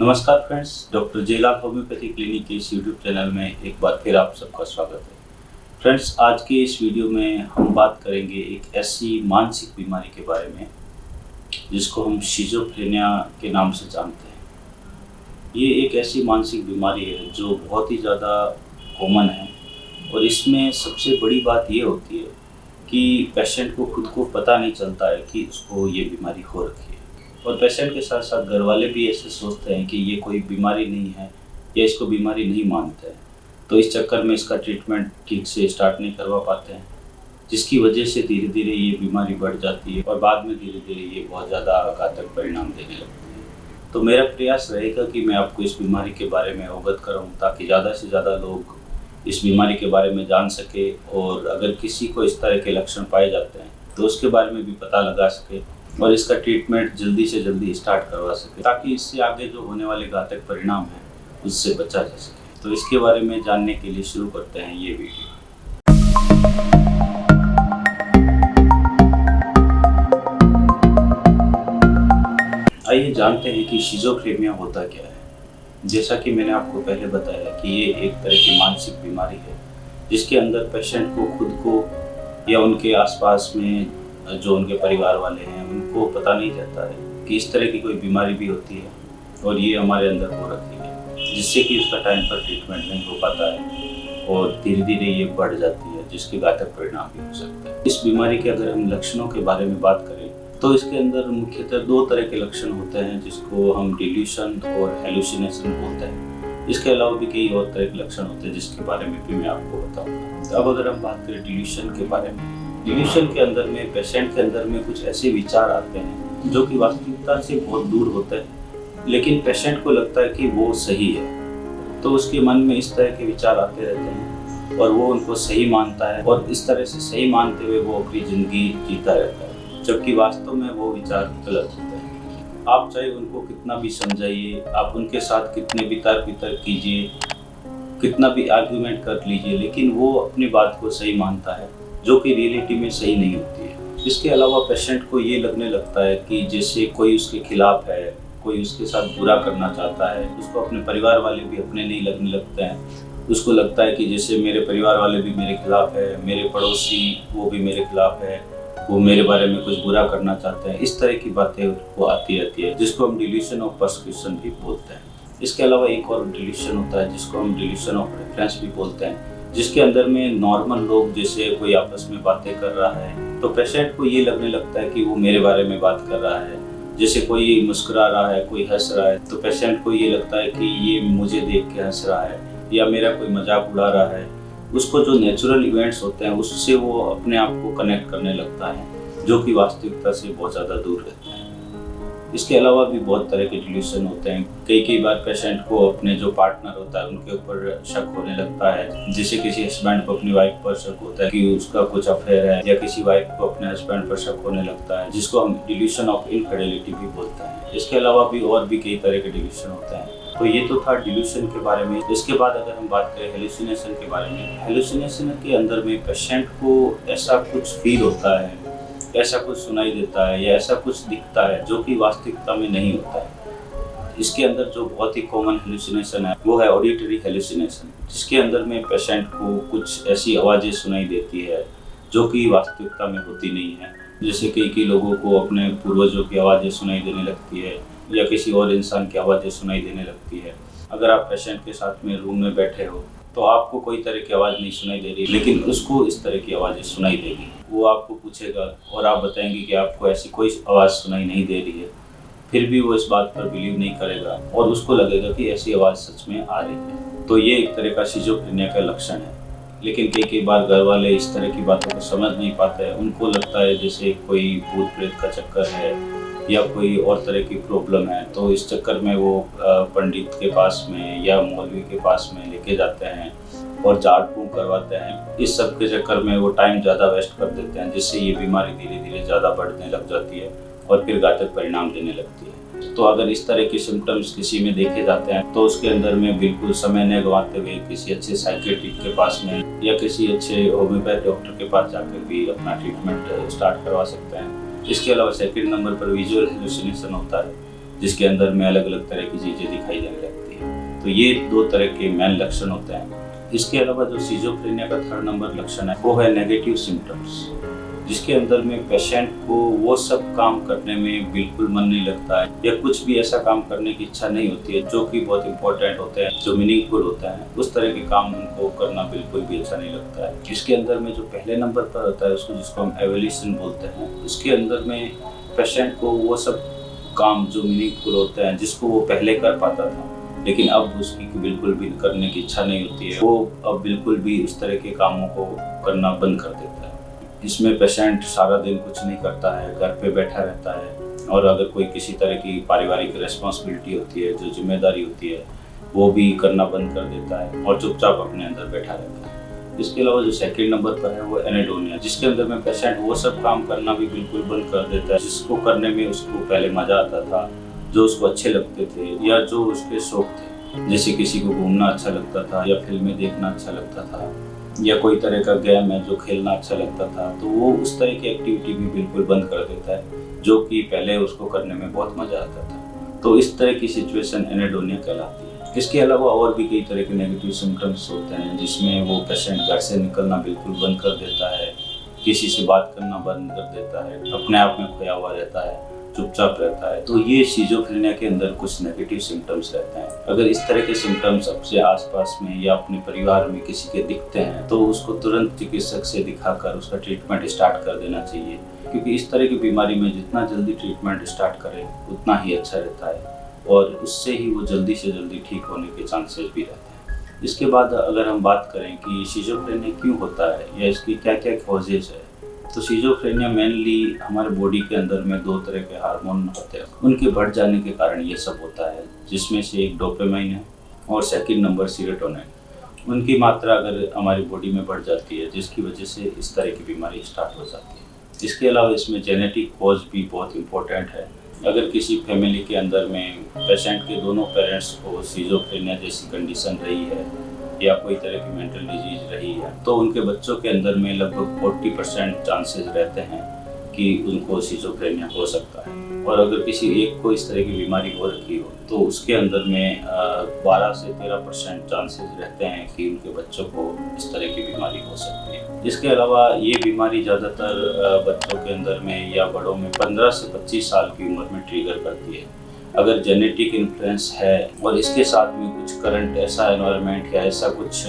नमस्कार friends, doctor जेलाल homeopathy clinic के इस यूट्यूब चैनल में एक बार फिर आप सबका स्वागत है। फ्रेंड्स, आज के इस वीडियो में हम बात करेंगे एक ऐसी मानसिक बीमारी के बारे में जिसको हम शिज़ोफ्रेनिया के नाम से जानते हैं। ये एक ऐसी मानसिक बीमारी है जो बहुत ही ज़्यादा कॉमन है और इसमें सबसे बड़ी बात ये होती है कि पेशेंट को खुद को पता नहीं चलता है कि उसको ये बीमारी हो रखी है और पेशेंट के साथ साथ घर वाले भी ऐसे सोचते हैं कि ये कोई बीमारी नहीं है या इसको बीमारी नहीं मानते हैं। तो इस चक्कर में इसका ट्रीटमेंट ठीक से स्टार्ट नहीं करवा पाते हैं, जिसकी वजह से धीरे धीरे ये बीमारी बढ़ जाती है और बाद में धीरे धीरे ये बहुत ज़्यादा घातक परिणाम देने लगती है। तो मेरा प्रयास रहेगा कि मैं आपको इस बीमारी के बारे में अवगत कराऊँ ताकि ज़्यादा से ज़्यादा लोग इस बीमारी के बारे में जान सके और अगर किसी को इस तरह के लक्षण पाए जाते हैं तो उसके बारे में भी पता लगा सके और इसका ट्रीटमेंट जल्दी से जल्दी स्टार्ट करवा सके ताकि इससे आगे जो होने वाले घातक परिणाम हैं उससे बचा जा सके। तो इसके बारे में जानने के लिए शुरू करते हैं ये वीडियो। आइए जानते हैं कि शिज़ोफ्रेनिया होता क्या है। जैसा कि मैंने आपको पहले बताया कि ये एक तरह की मानसिक बीमारी है जिसके अंदर पेशेंट को खुद को या उनके आसपास में जो उनके परिवार वाले हैं उनको पता नहीं रहता है कि इस तरह की कोई बीमारी भी होती है और ये हमारे अंदर हो रखी है, जिससे कि उसका टाइम पर ट्रीटमेंट नहीं हो पाता है और धीरे धीरे ये बढ़ जाती है जिसके घातक परिणाम भी हो सकते हैं। इस बीमारी के अगर हम लक्षणों के बारे में बात करें तो इसके अंदर मुख्यतः दो तरह के लक्षण होते हैं जिसको हम डिल्यूशन और हेलुसिनेशन बोलते हैं। इसके अलावा भी कई और तरह के लक्षण होते हैं जिसके बारे में भी मैं आपको बताऊंगा। अब अगर हम बात करें डिल्यूशन के बारे में, डिल्यूशन के अंदर में पेशेंट के अंदर में कुछ ऐसे विचार आते हैं जो कि वास्तविकता से बहुत दूर होते हैं, लेकिन पेशेंट को लगता है कि वो सही है। तो उसके मन में इस तरह के विचार आते रहते हैं और वो उनको सही मानता है और इस तरह से सही मानते हुए वो अपनी ज़िंदगी जीता रहता है, जबकि वास्तव में वो विचार गलत होते हैं। आप चाहे उनको कितना भी समझाइए, आप उनके साथ कितने भी तर्क वितर्क कीजिए, कितना भी आर्ग्यूमेंट कर लीजिए, लेकिन वो अपनी बात को सही मानता है जो कि रियलिटी में सही नहीं होती है। इसके अलावा पेशेंट को ये लगने लगता है कि जैसे कोई उसके खिलाफ है, कोई उसके साथ बुरा करना चाहता है। उसको अपने परिवार वाले भी अपने नहीं लगने लगते हैं। उसको लगता है कि जैसे मेरे परिवार वाले भी मेरे खिलाफ है, मेरे पड़ोसी वो भी मेरे खिलाफ है, वो मेरे बारे में कुछ बुरा करना चाहते हैं। इस तरह की बातें उसको आती रहती है जिसको हम डिल्यूशन ऑफ पर्सिक्यूशन भी बोलते हैं। इसके अलावा एक और डिल्यूशन होता है जिसको हम डिल्यूशन ऑफ रेफरेंस भी बोलते हैं, जिसके अंदर में नॉर्मल लोग जैसे कोई आपस में बातें कर रहा है तो पेशेंट को ये लगने लगता है कि वो मेरे बारे में बात कर रहा है। जैसे कोई मुस्कुरा रहा है, कोई हंस रहा है, तो पेशेंट को ये लगता है कि ये मुझे देख के हंस रहा है या मेरा कोई मजाक उड़ा रहा है। उसको जो नेचुरल इवेंट्स होते हैं उससे वो अपने आप को कनेक्ट करने लगता है, जो कि वास्तविकता से बहुत ज़्यादा दूर रहता है। इसके अलावा भी बहुत तरह के डिल्यूशन होते हैं। कई बार पेशेंट को अपने जो पार्टनर होता है उनके ऊपर शक होने लगता है। जैसे किसी हस्बैंड को अपनी वाइफ पर शक होता है कि उसका कुछ अफेयर है, या किसी वाइफ को अपने हस्बैंड पर शक होने लगता है, जिसको हम डिल्यूशन ऑफ इनफिडेलिटी भी बोलते हैं। इसके अलावा भी और भी कई तरह के डिल्यूशन होते हैं। तो ये तो था डिल्यूशन के बारे में। इसके बाद अगर हम बात करें हेलुसिनेशन के बारे में, हेलुसिनेशन के अंदर में पेशेंट को ऐसा कुछ फील होता है, ऐसा कुछ सुनाई देता है या ऐसा कुछ दिखता है जो कि वास्तविकता में नहीं होता है। इसके अंदर जो बहुत ही कॉमन हेलुसिनेशन है वो है ऑडिटरी हेलुसिनेशन, जिसके अंदर में पेशेंट को कुछ ऐसी आवाज़ें सुनाई देती है जो कि वास्तविकता में होती नहीं है। जैसे कई लोगों को अपने पूर्वजों की आवाज़ें सुनाई देने लगती है या किसी और इंसान की आवाज़ें सुनाई देने लगती है। अगर आप पेशेंट के साथ में रूम में बैठे हो तो आपको कोई तरह की आवाज़ नहीं सुनाई दे रही, लेकिन उसको इस तरह की आवाज़ें सुनाई देगी। वो आपको पूछेगा और आप बताएंगे कि आपको ऐसी कोई आवाज़ सुनाई नहीं दे रही है, फिर भी वो इस बात पर बिलीव नहीं करेगा और उसको लगेगा कि ऐसी आवाज़ सच में आ रही है। तो ये एक तरह का शिज़ोफ्रेनिया का लक्षण है। लेकिन कई बार घर वाले इस तरह की बातों को समझ नहीं पाते हैं। उनको लगता है जैसे कोई भूत प्रेत का चक्कर है या कोई और तरह की प्रॉब्लम है, तो इस चक्कर में वो पंडित के पास में या मौलवी के पास में लेके जाते हैं और झाड़ फूंक करवाते हैं। इस सब के चक्कर में वो टाइम ज़्यादा वेस्ट कर देते हैं, जिससे ये बीमारी धीरे धीरे ज़्यादा बढ़ने लग जाती है और फिर घातक परिणाम देने लगती है। तो अगर इस तरह के सिम्टम्स किसी में देखे जाते हैं तो उसके अंदर में बिल्कुल समय न गंवाते हुए किसी अच्छे साइकियाट्रिस्ट के पास में या किसी अच्छे होम्योपैथ डॉक्टर के पास जाकर भी अपना ट्रीटमेंट स्टार्ट करवा सकते हैं। इसके अलावा सेकंड नंबर पर विजुअल हेलुसिनेशन होता है, जिसके अंदर में अलग अलग तरह की चीज़ें दिखाई देने लगती है। तो ये 2 तरह के मेन लक्षण होते हैं। इसके अलावा जो सिजोफ्रेनिया का 3rd नंबर लक्षण है वो है नेगेटिव सिम्टम्स, जिसके अंदर में पेशेंट को वो सब काम करने में बिल्कुल मन नहीं लगता है या कुछ भी ऐसा काम करने की इच्छा नहीं होती है जो कि बहुत इंपॉर्टेंट होते हैं, जो मीनिंगफुल होता है, उस तरह के काम उनको करना बिल्कुल भी अच्छा नहीं लगता है। इसके अंदर में जो पहले नंबर पर होता है उसको जिसको हम एवोल्यूशन बोलते हैं, उसके अंदर में पेशेंट को वो सब काम जो मीनिंगफुल होते हैं जिसको वो पहले कर पाता था लेकिन अब उसकी बिल्कुल भी करने की इच्छा नहीं होती है, वो अब बिल्कुल भी उस तरह के कामों को करना बंद कर देता है। इसमें पेशेंट सारा दिन कुछ नहीं करता है, घर पे बैठा रहता है और अगर कोई किसी तरह की पारिवारिक रिस्पॉन्सिबिलिटी होती है, जो जिम्मेदारी होती है, वो भी करना बंद कर देता है और चुपचाप अपने अंदर बैठा रहता है। इसके अलावा जो 2nd नंबर पर है वो एनेडोनिया, जिसके अंदर में पेशेंट वो सब काम करना भी बिल्कुल बंद कर देता है जिसको करने में उसको पहले मजा आता था, जो उसको अच्छे लगते थे या जो उसके शौक थे। जैसे किसी को घूमना अच्छा लगता था या फिल्में देखना अच्छा लगता था या कोई तरह का गेम है जो खेलना अच्छा लगता था, तो वो उस तरह की एक्टिविटी भी बिल्कुल बंद कर देता है जो कि पहले उसको करने में बहुत मजा आता था। तो इस तरह की सिचुएशन एनेडोनिया कहलाती है। इसके अलावा और भी कई तरह के नेगेटिव सिम्टम्स होते हैं जिसमें वो पेशेंट घर से निकलना बिल्कुल बंद कर देता है, किसी से बात करना बंद कर देता है, अपने आप में खोया हुआ रहता है, चुपचाप रहता है। तो ये सिजोफ्रेनिया के अंदर कुछ नेगेटिव सिम्टम्स रहते हैं। अगर इस तरह के सिम्टम्स अपने आसपास में या अपने परिवार में किसी के दिखते हैं तो उसको तुरंत चिकित्सक से दिखाकर उसका ट्रीटमेंट स्टार्ट कर देना चाहिए, क्योंकि इस तरह की बीमारी में जितना जल्दी ट्रीटमेंट स्टार्ट करें उतना ही अच्छा रहता है और उससे ही वो जल्दी से जल्दी ठीक होने के चांसेस भी रहते हैं। इसके बाद अगर हम बात करें कि सिजोफ्रेनिया क्यों होता है या इसकी क्या क्या कॉजेज है, तो सिजोफ्रेनिया मेनली हमारे बॉडी के अंदर में 2 तरह के हार्मोन होते हैं, उनके बढ़ जाने के कारण ये सब होता है, जिसमें से एक डोपामाइन है और 2nd नंबर सेरोटोनिन। उनकी मात्रा अगर हमारी बॉडी में बढ़ जाती है जिसकी वजह से इस तरह की बीमारी स्टार्ट हो जाती है। इसके अलावा इसमें जेनेटिक कॉज भी बहुत इंपॉर्टेंट है। अगर किसी फैमिली के अंदर में पेशेंट के दोनों पेरेंट्स को सिजोफ्रेनिया जैसी कंडीशन रही है या कोई तरह की मेंटल डिजीज रही है तो उनके बच्चों के अंदर में लगभग 40% चांसेस रहते हैं कि उनको सिजोफ्रेनिया हो सकता है। और अगर किसी एक को इस तरह की बीमारी हो रखी हो तो उसके अंदर में 12 से 13% चांसेस रहते हैं कि उनके बच्चों को इस तरह की बीमारी हो सकती है। इसके अलावा ये बीमारी ज़्यादातर बच्चों के अंदर में या बड़ों में 15 से 25 साल की उम्र में ट्रिगर करती है। अगर जेनेटिक इन्फ्लुएंस है और इसके साथ में कुछ करंट ऐसा एनवायरनमेंट या ऐसा कुछ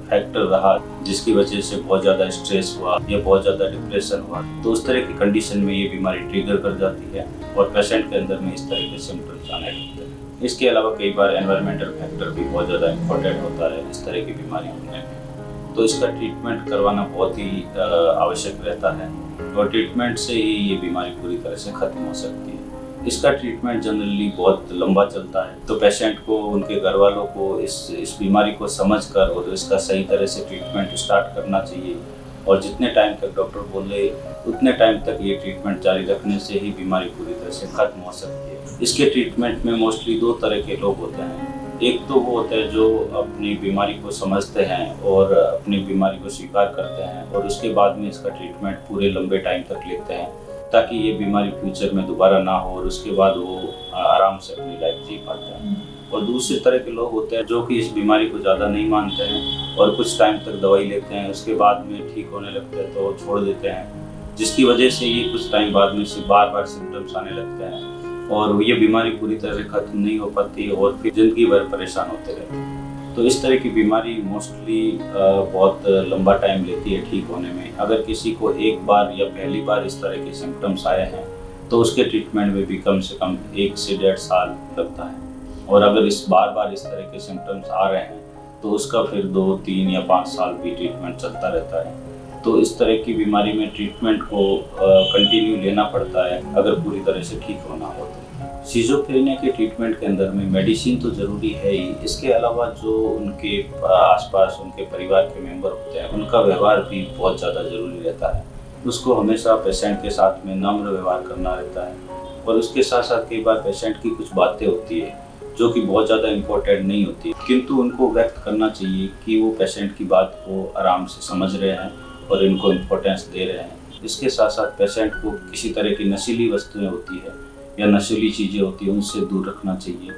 फैक्टर रहा जिसकी वजह से बहुत ज़्यादा स्ट्रेस हुआ या बहुत ज़्यादा डिप्रेशन हुआ तो उस तरह की कंडीशन में ये बीमारी ट्रिगर कर जाती है और पेशेंट के अंदर में इस तरह के सिम्टम्स आने लगते हैं। इसके अलावा कई बार एनवायरमेंटल फैक्टर भी बहुत ज़्यादा इम्पोर्टेंट होता है इस तरह की बीमारी होने में, तो इसका ट्रीटमेंट करवाना बहुत ही आवश्यक रहता है और ट्रीटमेंट से ही ये बीमारी पूरी तरह से ख़त्म हो सकती है। इसका ट्रीटमेंट जनरली बहुत लंबा चलता है, तो पेशेंट को उनके घर वालों को इस बीमारी को समझकर और इसका सही तरह से ट्रीटमेंट स्टार्ट करना चाहिए और जितने टाइम तक डॉक्टर बोले उतने टाइम तक ये ट्रीटमेंट जारी रखने से ही बीमारी पूरी तरह से खत्म हो सकती है। इसके ट्रीटमेंट में मोस्टली 2 तरह के लोग होते हैं। एक तो वो होते हैं जो अपनी बीमारी को समझते हैं और अपनी बीमारी को स्वीकार करते हैं और उसके बाद में इसका ट्रीटमेंट पूरे लंबे टाइम तक लेते हैं ताकि ये बीमारी फ्यूचर में दोबारा ना हो और उसके बाद वो आराम से अपनी लाइफ जी पाते हैं। और दूसरी तरह के लोग होते हैं जो कि इस बीमारी को ज़्यादा नहीं मानते हैं और कुछ टाइम तक दवाई लेते हैं, उसके बाद में ठीक होने लगते हैं तो छोड़ देते हैं, जिसकी वजह से ये कुछ टाइम बाद में से बार सिम्टम्स आने लगते हैं और ये बीमारी पूरी तरह से खत्म नहीं हो पाती और फिर ज़िंदगी भर परेशान होते रहते हैं। तो इस तरह की बीमारी मोस्टली बहुत लंबा टाइम लेती है ठीक होने में। अगर किसी को एक बार या पहली बार इस तरह के सिम्टम्स आए हैं तो उसके ट्रीटमेंट में भी कम से कम 1 से 1.5 साल लगता है और अगर इस बार इस तरह के सिम्टम्स आ रहे हैं तो उसका फिर 2, 3 या 5 साल भी ट्रीटमेंट चलता रहता है। तो इस तरह की बीमारी में ट्रीटमेंट को कंटिन्यू लेना पड़ता है अगर पूरी तरह से ठीक होना हो तो। सिजोफ्रेनिया के ट्रीटमेंट के अंदर में मेडिसिन तो ज़रूरी है ही, इसके अलावा जो उनके आसपास उनके परिवार के मेंबर होते हैं उनका व्यवहार भी बहुत ज़्यादा ज़रूरी रहता है। उसको हमेशा पेशेंट के साथ में नम्र व्यवहार करना रहता है और उसके साथ साथ कई बार पेशेंट की कुछ बातें होती है जो कि बहुत ज़्यादा इम्पोर्टेंट नहीं होती, किंतु उनको व्यक्त करना चाहिए कि वो पेशेंट की बात को आराम से समझ रहे हैं और इनको इम्पोर्टेंस दे रहे हैं। इसके साथ साथ पेशेंट को किसी तरह की नशीली वस्तुएं होती है या नशीली चीज़ें होती हैं उनसे दूर रखना चाहिए।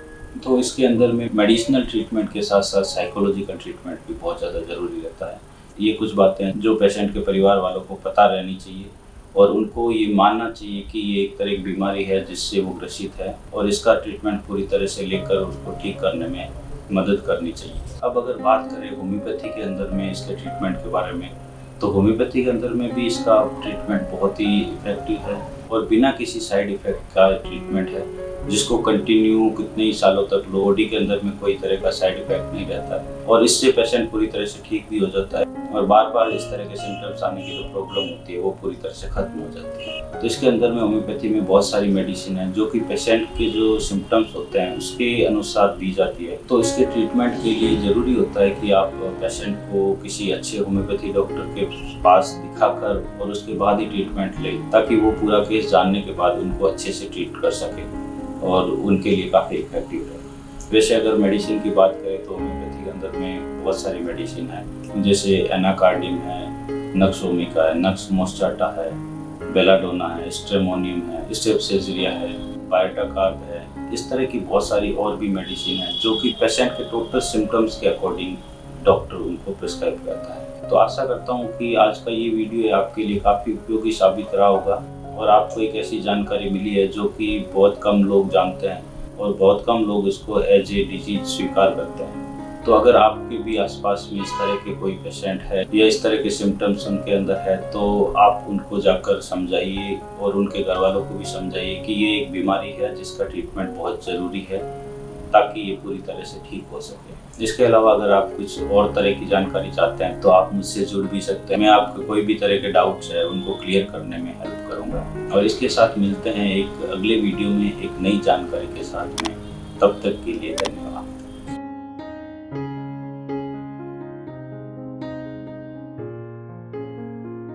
तो इसके अंदर में मेडिसिनल ट्रीटमेंट के साथ साथ साइकोलॉजिकल ट्रीटमेंट भी बहुत ज़्यादा ज़रूरी रहता है। ये कुछ बातें हैं जो पेशेंट के परिवार वालों को पता रहनी चाहिए और उनको ये मानना चाहिए कि ये एक तरह की बीमारी है जिससे वो ग्रसित है और इसका ट्रीटमेंट पूरी तरह से लेकर उसको ठीक करने में मदद करनी चाहिए। अब अगर बात करें होम्योपैथी के अंदर में इसके ट्रीटमेंट के बारे में, तो होम्योपैथी के अंदर में भी इसका ट्रीटमेंट बहुत ही इफेक्टिव है और बिना किसी साइड इफ़ेक्ट का ट्रीटमेंट है, जिसको कंटिन्यू कितने ही सालों तक बॉडी के अंदर में कोई तरह का साइड इफेक्ट नहीं रहता है और इससे पेशेंट पूरी तरह से ठीक भी हो जाता है और बार बार इस तरह के सिम्टम्स आने की जो प्रॉब्लम होती है वो पूरी तरह से खत्म हो जाती है। तो इसके अंदर में होम्योपैथी में बहुत सारी मेडिसिन है जो कि पेशेंट के जो सिम्टम्स होते हैं उसके अनुसार दी जाती है। तो इसके ट्रीटमेंट के लिए ज़रूरी होता है कि आप पेशेंट को किसी अच्छे होम्योपैथी डॉक्टर के पास दिखाकर और उसके बाद ही ट्रीटमेंट लें, ताकि वो पूरा केस जानने के बाद उनको अच्छे से ट्रीट कर सके और उनके लिए काफ़ी इफेक्टिव है। वैसे अगर मेडिसिन की बात करें तो होम्योपैथी के अंदर में बहुत सारी मेडिसिन है, जैसे एनाकार्डिन है, नक्सोमिका है, नक्स मोस्टाटा है, बेलाडोना है, स्ट्रेमोनियम है, स्टेप्सेजिरिया है, बायोटाकार्ब है। इस तरह की बहुत सारी और भी मेडिसिन है जो कि पेशेंट के टोटल सिम्टम्स के अकॉर्डिंग डॉक्टर उनको प्रिस्क्राइब करता है। तो आशा करता हूँ कि आज का ये वीडियो आपके लिए काफ़ी उपयोगी साबित रहा होगा और आपको एक ऐसी जानकारी मिली है जो कि बहुत कम लोग जानते हैं और बहुत कम लोग इसको एज ए डिजीज स्वीकार करते हैं। तो अगर आपके भी आसपास में इस तरह के कोई पेशेंट है या इस तरह के सिम्टम्स उनके अंदर है तो आप उनको जाकर समझाइए और उनके घर वालों को भी समझाइए कि ये एक बीमारी है जिसका ट्रीटमेंट बहुत ज़रूरी है ताकि ये पूरी तरह से ठीक हो सके। इसके अलावा अगर आप कुछ और तरह की जानकारी चाहते हैं तो आप मुझसे जुड़ भी सकते हैं। मैं आपके कोई भी तरह के डाउट्स है उनको क्लियर करने में हेल्प करूंगा। और इसके साथ मिलते हैं एक अगले वीडियो में एक नई जानकारी के साथ में। तब तक के लिए धन्यवाद।